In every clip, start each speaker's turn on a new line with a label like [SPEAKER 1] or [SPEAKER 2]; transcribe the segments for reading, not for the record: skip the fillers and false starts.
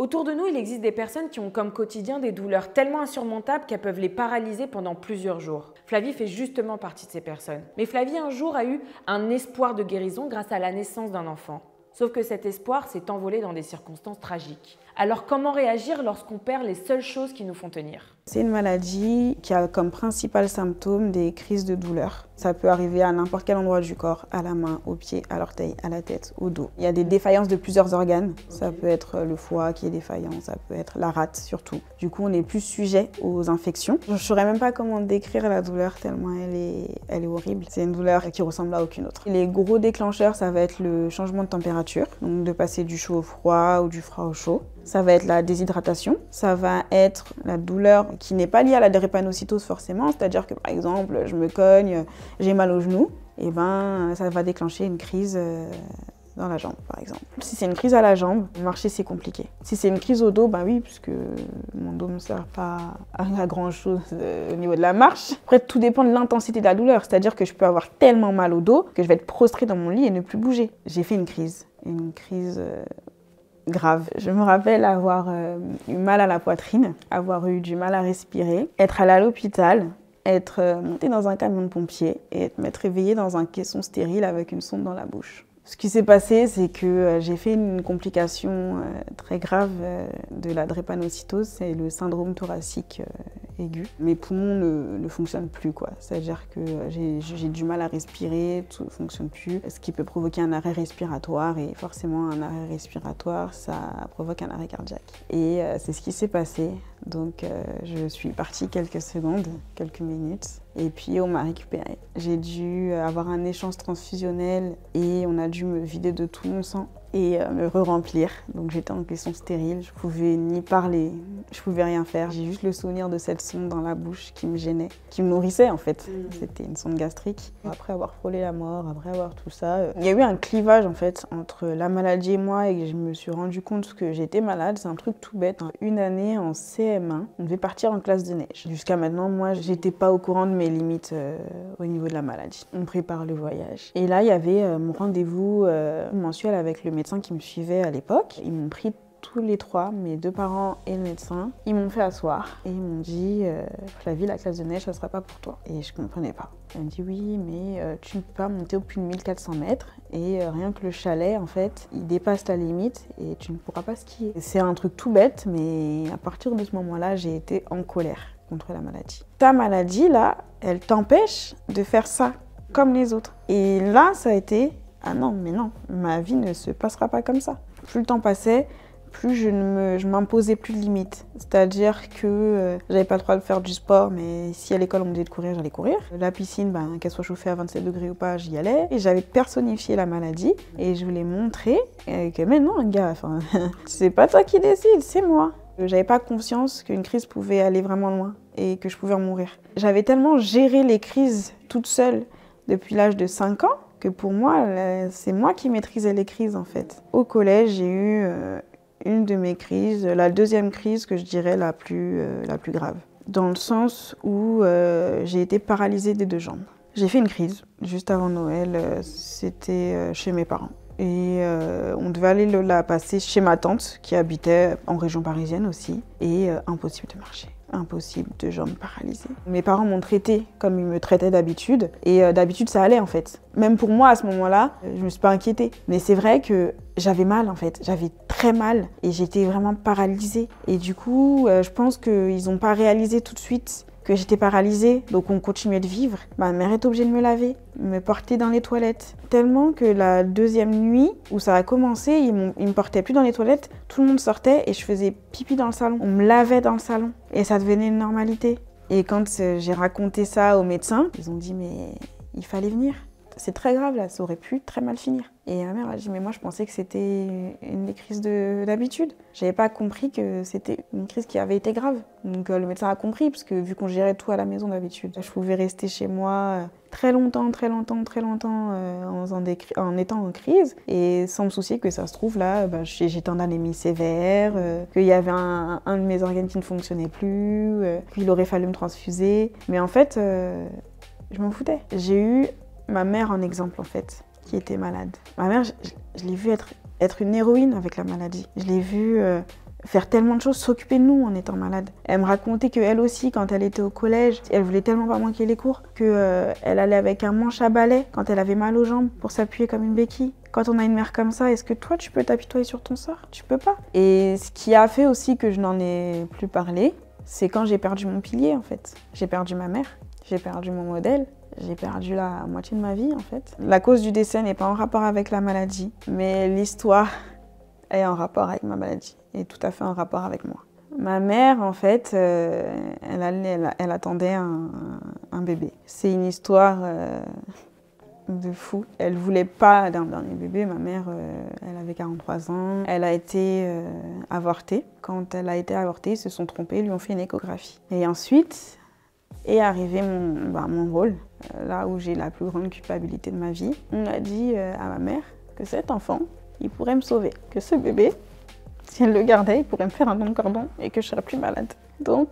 [SPEAKER 1] Autour de nous, il existe des personnes qui ont comme quotidien des douleurs tellement insurmontables qu'elles peuvent les paralyser pendant plusieurs jours. Flavie fait justement partie de ces personnes. Mais Flavie, un jour, a eu un espoir de guérison grâce à la naissance d'un enfant. Sauf que cet espoir s'est envolé dans des circonstances tragiques. Alors comment réagir lorsqu'on perd les seules choses qui nous font tenir?
[SPEAKER 2] C'est une maladie qui a comme principal symptôme des crises de douleur. Ça peut arriver à n'importe quel endroit du corps, à la main, aux pieds, à l'orteil, à la tête, au dos. Il y a des défaillances de plusieurs organes. Ça peut être le foie qui est défaillant, ça peut être la rate surtout. Du coup, on est plus sujet aux infections. Je ne saurais même pas comment décrire la douleur tellement elle est horrible. C'est une douleur qui ressemble à aucune autre. Les gros déclencheurs, ça va être le changement de température, donc de passer du chaud au froid ou du froid au chaud. Ça va être la déshydratation, ça va être la douleur qui n'est pas liée à la drépanocytose forcément, c'est-à-dire que par exemple, je me cogne, j'ai mal au genou, et ben ça va déclencher une crise dans la jambe par exemple. Si c'est une crise à la jambe, marcher c'est compliqué. Si c'est une crise au dos, ben oui, puisque mon dos ne me sert pas à grand chose au niveau de la marche. Après, tout dépend de l'intensité de la douleur, c'est-à-dire que je peux avoir tellement mal au dos que je vais être prostrée dans mon lit et ne plus bouger. J'ai fait une crise grave. Je me rappelle avoir eu mal à la poitrine, avoir eu du mal à respirer, être allée à l'hôpital, être montée dans un camion de pompiers et m'être réveillée dans un caisson stérile avec une sonde dans la bouche. Ce qui s'est passé, c'est que j'ai fait une complication très grave de la drépanocytose, c'est le syndrome thoracique aigu. Mes poumons ne fonctionnent plus, quoi. C'est-à-dire que j'ai du mal à respirer, tout ne fonctionne plus, ce qui peut provoquer un arrêt respiratoire et forcément un arrêt respiratoire, ça provoque un arrêt cardiaque. Et c'est ce qui s'est passé. Donc je suis partie quelques secondes, quelques minutes, et puis on m'a récupérée. J'ai dû avoir un échange transfusionnel et on a dû me vider de tout mon sang et me re-remplir. Donc j'étais en caisson stérile, je pouvais ni parler, je pouvais rien faire. J'ai juste le souvenir de cette sonde dans la bouche qui me gênait, qui me nourrissait en fait. C'était une sonde gastrique. Après avoir frôlé la mort, après avoir tout ça, il y a eu un clivage en fait entre la maladie et moi et je me suis rendu compte que j'étais malade. C'est un truc tout bête. Une année en CM1, on devait partir en classe de neige. Jusqu'à maintenant, moi, j'étais pas au courant de mes limites au niveau de la maladie. On prépare le voyage. Et là, il y avait mon rendez-vous mensuel avec le médecin qui me suivait à l'époque. Ils m'ont pris tous les trois, mes deux parents et le médecin. Ils m'ont fait asseoir et ils m'ont dit Flavie, la classe de neige, ça sera pas pour toi. Et je comprenais pas. Elle me dit oui, mais tu ne peux pas monter au plus de 1400 mètres et rien que le chalet, en fait, il dépasse la limite et tu ne pourras pas skier. C'est un truc tout bête, mais à partir de ce moment-là, j'ai été en colère contre la maladie. Ta maladie, là, elle t'empêche de faire ça comme les autres. Et là, ça a été ah non, mais non, ma vie ne se passera pas comme ça. Plus le temps passait, plus je m'imposais plus de limites. C'est-à-dire que j'avais pas le droit de faire du sport, mais si à l'école on me disait de courir, j'allais courir. La piscine, qu'elle soit chauffée à 27 degrés ou pas, j'y allais. Et j'avais personnifié la maladie et je voulais montrer que mais non, gars, c'est pas toi qui décide, c'est moi. J'avais pas conscience qu'une crise pouvait aller vraiment loin et que je pouvais en mourir. J'avais tellement géré les crises toute seule depuis l'âge de 5 ans que pour moi, c'est moi qui maîtrisais les crises en fait. Au collège, j'ai eu une de mes crises, la deuxième crise que je dirais la plus grave. Dans le sens où j'ai été paralysée des deux jambes. J'ai fait une crise juste avant Noël, c'était chez mes parents. Et on devait aller la passer chez ma tante qui habitait en région parisienne aussi. Et impossible de marcher. Impossible, de jambes paralysées. Mes parents m'ont traité comme ils me traitaient d'habitude. Et d'habitude, ça allait en fait. Même pour moi, à ce moment-là, je me suis pas inquiétée. Mais c'est vrai que j'avais mal en fait. J'avais très mal et j'étais vraiment paralysée. Et du coup, je pense qu'ils n'ont pas réalisé tout de suite que j'étais paralysée, donc on continuait de vivre. Ma mère est obligée de me laver, me porter dans les toilettes. Tellement que la deuxième nuit où ça a commencé, ils me portaient plus dans les toilettes, tout le monde sortait et je faisais pipi dans le salon. On me lavait dans le salon et ça devenait une normalité. Et quand j'ai raconté ça aux médecins, ils ont dit mais il fallait venir. C'est très grave là, ça aurait pu très mal finir. Et ma mère a dit mais moi je pensais que c'était une des crises d'habitude. J'avais pas compris que c'était une crise qui avait été grave. Donc le médecin a compris parce que vu qu'on gérait tout à la maison d'habitude, je pouvais rester chez moi très longtemps en étant en crise et sans me soucier que ça se trouve là, j'étais en anémie sévère, qu'il y avait un de mes organes qui ne fonctionnait plus, qu'il aurait fallu me transfuser. Mais en fait, je m'en foutais. J'ai eu ma mère en exemple en fait, qui était malade. Ma mère, je l'ai vue être une héroïne avec la maladie. Je l'ai vue faire tellement de choses, s'occuper de nous en étant malade. Elle me racontait qu'elle aussi, quand elle était au collège, elle voulait tellement pas manquer les cours qu'elle allait avec un manche à balai quand elle avait mal aux jambes pour s'appuyer comme une béquille. Quand on a une mère comme ça, est-ce que toi, tu peux t'apitoyer sur ton sort? Tu peux pas. Et ce qui a fait aussi que je n'en ai plus parlé, c'est quand j'ai perdu mon pilier, en fait. J'ai perdu ma mère, j'ai perdu mon modèle, j'ai perdu la moitié de ma vie, en fait. La cause du décès n'est pas en rapport avec la maladie, mais l'histoire est en rapport avec ma maladie, et tout à fait en rapport avec moi. Ma mère, en fait, elle attendait un bébé. C'est une histoire de fou. Elle voulait pas d'un dernier bébé. Ma mère, elle avait 43 ans. Elle a été avortée. Quand elle a été avortée, ils se sont trompés, ils lui ont fait une échographie. Et ensuite est arrivé mon rôle, là où j'ai la plus grande culpabilité de ma vie. On a dit à ma mère que cet enfant, il pourrait me sauver. Que ce bébé, si elle le gardait, il pourrait me faire un don de cordon et que je serais plus malade. Donc,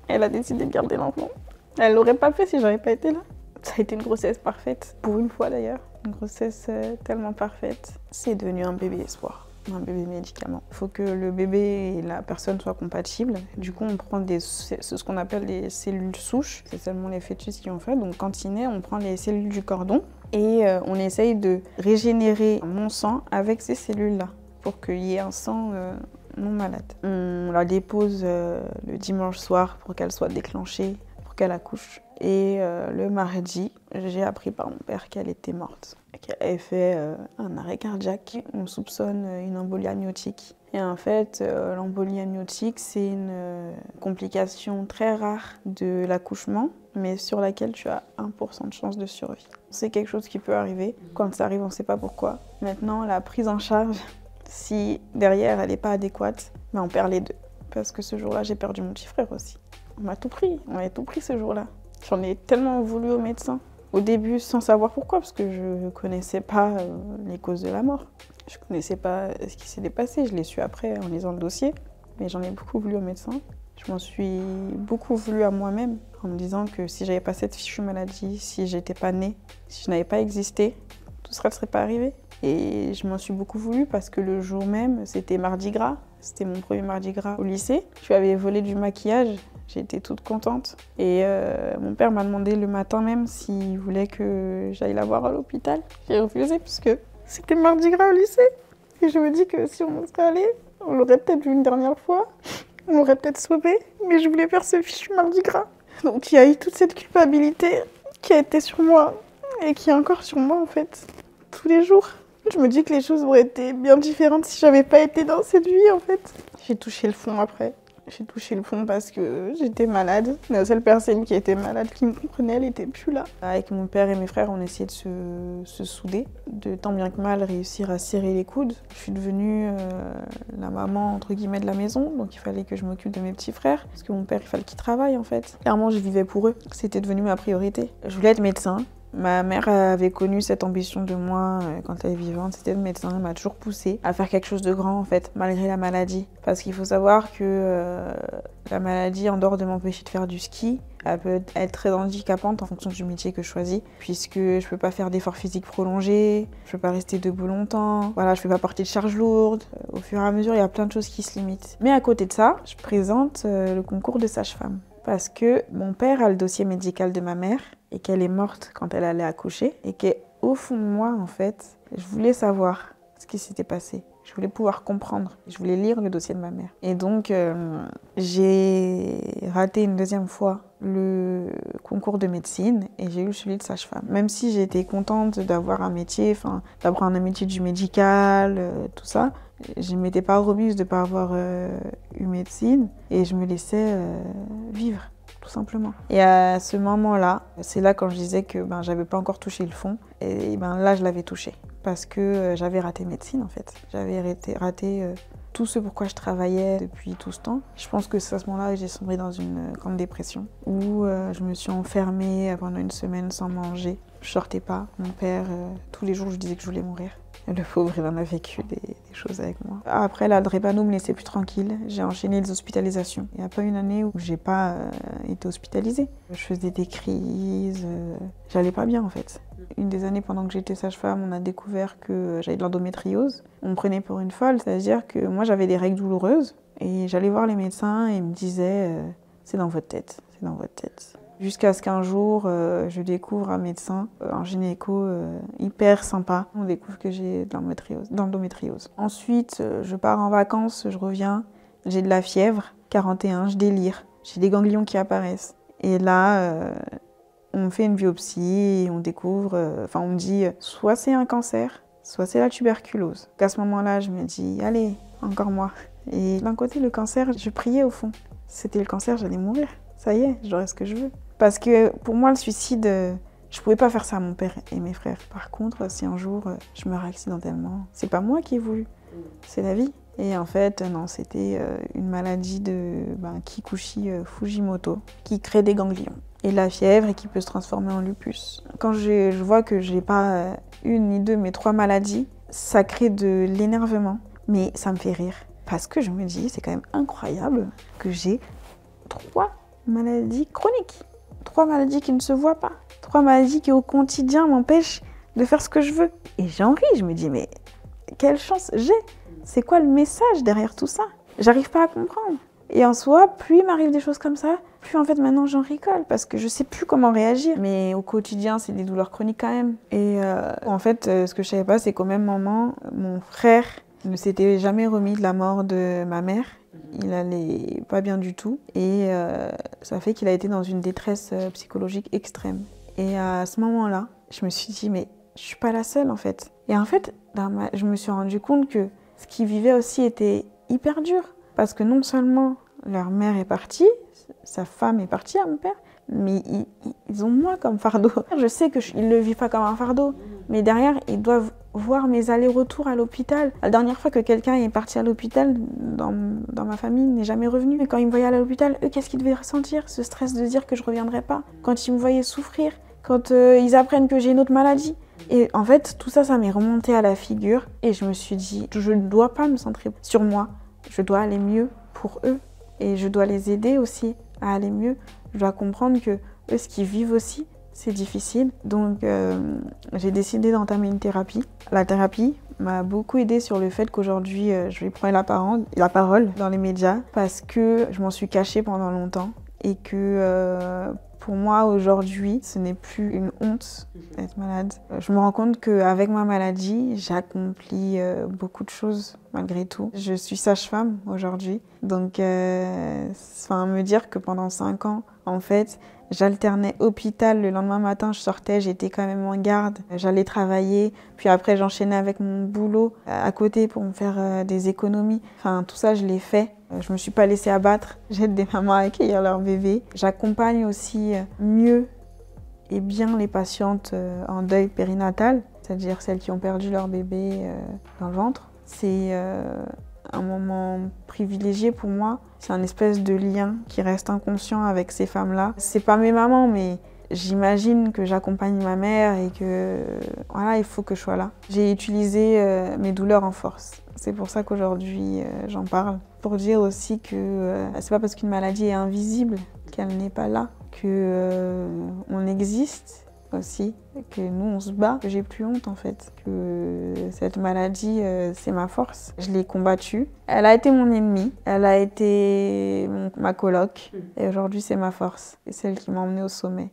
[SPEAKER 2] elle a décidé de garder l'enfant. Elle l'aurait pas fait si j'avais pas été là. Ça a été une grossesse parfaite, pour une fois d'ailleurs. Une grossesse tellement parfaite. C'est devenu un bébé espoir, un bébé médicament. Il faut que le bébé et la personne soient compatibles. Du coup, on prend ce qu'on appelle des cellules souches. C'est seulement les fœtus qui ont fait. Donc quand il naît, on prend les cellules du cordon et on essaye de régénérer mon sang avec ces cellules-là pour qu'il y ait un sang non malade. On la dépose le dimanche soir pour qu'elle soit déclenchée, pour qu'elle accouche. Et le mardi, j'ai appris par mon père qu'elle était morte, qu'elle avait fait un arrêt cardiaque. On soupçonne une embolie amniotique. Et en fait, l'embolie amniotique, c'est une complication très rare de l'accouchement, mais sur laquelle tu as 1% de chance de survie. C'est quelque chose qui peut arriver. Quand ça arrive, on ne sait pas pourquoi. Maintenant, la prise en charge, si derrière, elle n'est pas adéquate, ben on perd les deux. Parce que ce jour-là, j'ai perdu mon petit frère aussi. On m'a tout pris ce jour-là. J'en ai tellement voulu au médecin. Au début, sans savoir pourquoi, parce que je ne connaissais pas les causes de la mort. Je ne connaissais pas ce qui s'était passé. Je l'ai su après en lisant le dossier. Mais j'en ai beaucoup voulu au médecin. Je m'en suis beaucoup voulu à moi-même en me disant que si j'avais pas cette fichue maladie, si j'étais pas née, si je n'avais pas existé, tout ça ne serait pas arrivé. Et je m'en suis beaucoup voulu parce que le jour même, c'était Mardi Gras. C'était mon premier Mardi Gras au lycée. Je lui avais volé du maquillage. J'étais toute contente. Et mon père m'a demandé le matin même s'il voulait que j'aille la voir à l'hôpital. J'ai refusé parce que c'était Mardi Gras au lycée. Et je me dis que si on serait allé, on l'aurait peut-être vu une dernière fois. On l'aurait peut-être sauvé. Mais je voulais faire ce fichu Mardi Gras. Donc il y a eu toute cette culpabilité qui a été sur moi et qui est encore sur moi en fait, tous les jours. Je me dis que les choses auraient été bien différentes si j'avais pas été dans cette vie en fait. J'ai touché le fond après. J'ai touché le fond parce que j'étais malade. La seule personne qui était malade, qui me comprenait, elle n'était plus là. Avec mon père et mes frères, on essayait de se souder, de tant bien que mal réussir à serrer les coudes. Je suis devenue la maman entre guillemets de la maison, donc il fallait que je m'occupe de mes petits frères. Parce que mon père, il fallait qu'il travaille en fait. Clairement, je vivais pour eux. C'était devenu ma priorité. Je voulais être médecin. Ma mère avait connu cette ambition de moi quand elle est vivante, c'était le médecin, elle m'a toujours poussée à faire quelque chose de grand en fait, malgré la maladie. Parce qu'il faut savoir que la maladie, en dehors de m'empêcher de faire du ski, elle peut être très handicapante en fonction du métier que je choisis, puisque je peux pas faire d'efforts physiques prolongés, je peux pas rester debout longtemps, voilà, je peux pas porter de charges lourdes. Au fur et à mesure, il y a plein de choses qui se limitent. Mais à côté de ça, je présente le concours de sage-femme. Parce que mon père a le dossier médical de ma mère et qu'elle est morte quand elle allait accoucher et qu'au fond de moi, en fait, je voulais savoir ce qui s'était passé. Je voulais pouvoir comprendre. Je voulais lire le dossier de ma mère. Et donc, j'ai raté une deuxième fois le concours de médecine et j'ai eu celui de sage-femme. Même si j'étais contente d'avoir un métier, d'apprendre un métier du médical, tout ça, je ne m'étais pas remise de ne pas avoir eu médecine et je me laissais vivre, tout simplement. Et à ce moment-là, c'est là quand je disais que j'avais pas encore touché le fond, et là je l'avais touché. Parce que j'avais raté médecine en fait. J'avais raté tout ce pourquoi je travaillais depuis tout ce temps. Je pense que c'est à ce moment-là que j'ai sombré dans une grande dépression, où je me suis enfermée pendant une semaine sans manger. Je sortais pas. Mon père, tous les jours, je disais que je voulais mourir. Le pauvre, il en a vécu des choses avec moi. Après, la drépano me laissait plus tranquille. J'ai enchaîné les hospitalisations. Il n'y a pas une année où j'ai pas été hospitalisée. Je faisais des crises. J'allais pas bien, en fait. Une des années pendant que j'étais sage-femme, on a découvert que j'avais de l'endométriose. On me prenait pour une folle, c'est-à-dire que moi, j'avais des règles douloureuses. Et j'allais voir les médecins et ils me disaient c'est dans votre tête, c'est dans votre tête. Jusqu'à ce qu'un jour, je découvre un médecin, un gynéco hyper sympa. On découvre que j'ai de l'endométriose. Ensuite, je pars en vacances, je reviens, j'ai de la fièvre, 41, je délire, j'ai des ganglions qui apparaissent. Et là, on me fait une biopsie et on découvre, on me dit, soit c'est un cancer, soit c'est la tuberculose. À ce moment-là, je me dis, allez, encore moi. Et d'un côté, le cancer, je priais au fond. C'était le cancer, j'allais mourir. Ça y est, j'aurai ce que je veux. Parce que pour moi, le suicide, je pouvais pas faire ça à mon père et mes frères. Par contre, si un jour je meurs accidentellement, c'est pas moi qui ai voulu, c'est la vie. Et en fait, non, c'était une maladie de Kikuchi Fujimoto qui crée des ganglions et de la fièvre et qui peut se transformer en lupus. Quand je vois que j'ai pas une ni deux, mais 3 maladies, ça crée de l'énervement, mais ça me fait rire. Parce que je me dis, c'est quand même incroyable que j'ai 3 maladies chroniques. 3 maladies qui ne se voient pas. 3 maladies qui au quotidien m'empêchent de faire ce que je veux. Et j'en ris, je me dis mais quelle chance j'ai. C'est quoi le message derrière tout ça? J'arrive pas à comprendre. Et en soi, plus il m'arrive des choses comme ça, plus en fait maintenant j'en rigole parce que je sais plus comment réagir. Mais au quotidien, c'est des douleurs chroniques quand même. Et en fait, ce que je savais pas, c'est qu'au même moment, mon frère ne s'était jamais remis de la mort de ma mère. Il allait pas bien du tout et ça fait qu'il a été dans une détresse psychologique extrême. Et à ce moment-là, je me suis dit mais je suis pas la seule en fait. Et en fait, je me suis rendu compte que ce qu'ils vivaient aussi était hyper dur parce que non seulement leur mère est partie, sa femme est partie, mon père, mais ils ont moi comme fardeau. Je sais qu'ils ne le vivent pas comme un fardeau, mais derrière, ils doivent voir mes allers-retours à l'hôpital. La dernière fois que quelqu'un est parti à l'hôpital, dans ma famille, n'est jamais revenu. Et quand ils me voyaient à l'hôpital, eux, qu'est-ce qu'ils devaient ressentir? Ce stress de dire que je ne reviendrai pas. Quand ils me voyaient souffrir, quand ils apprennent que j'ai une autre maladie. Et en fait, tout ça, ça m'est remonté à la figure. Et je me suis dit, je ne dois pas me centrer sur moi. Je dois aller mieux pour eux. Et je dois les aider aussi à aller mieux. Je dois comprendre que eux, ce qu'ils vivent aussi, c'est difficile. Donc, j'ai décidé d'entamer une thérapie. La thérapie m'a beaucoup aidée sur le fait qu'aujourd'hui, je vais prendre la parole dans les médias parce que je m'en suis cachée pendant longtemps et que pour moi, aujourd'hui, ce n'est plus une honte d'être malade. Je me rends compte qu'avec ma maladie, j'accomplis beaucoup de choses malgré tout. Je suis sage-femme aujourd'hui. Donc, me dire que pendant 5 ans, en fait, j'alternais hôpital, le lendemain matin je sortais, j'étais quand même en garde, j'allais travailler, puis après j'enchaînais avec mon boulot à côté pour me faire des économies. Enfin tout ça je l'ai fait, je me suis pas laissée abattre, j'aide des mamans à accueillir leur bébé. J'accompagne aussi mieux et bien les patientes en deuil périnatal, c'est-à-dire celles qui ont perdu leur bébé dans le ventre. C'est un moment privilégié pour moi. C'est un espèce de lien qui reste inconscient avec ces femmes-là. C'est pas mes mamans, mais j'imagine que j'accompagne ma mère et que voilà, il faut que je sois là. J'ai utilisé mes douleurs en force. C'est pour ça qu'aujourd'hui j'en parle. Pour dire aussi que c'est pas parce qu'une maladie est invisible qu'elle n'est pas là, que on existe aussi, que nous on se bat, que j'ai plus honte en fait, que cette maladie c'est ma force. Je l'ai combattue, elle a été mon ennemie, elle a été ma coloc et aujourd'hui c'est ma force, c'est celle qui m'a emmenée au sommet.